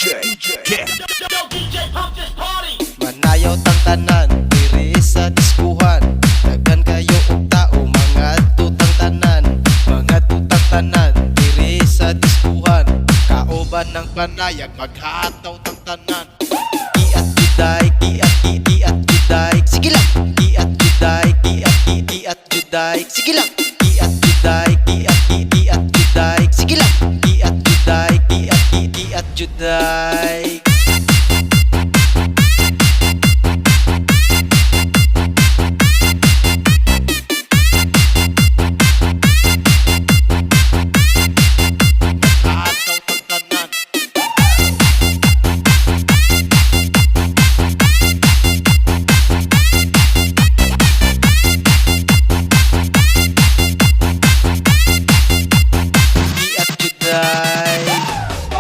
Yeah. Manayaw tang tanan, diri sa diskuhan. Daghan kayo og tao, mga tutang tanan. Mga tutang tanan, diri sa diskuhan. Kauban ng panayag, maghataw tang tanan. Iat juday, iat juday. Sige lang. Iat juday, iat juday. Sige lang. Iat juday, iat juday. Sige lang. Iat juday, iat juday.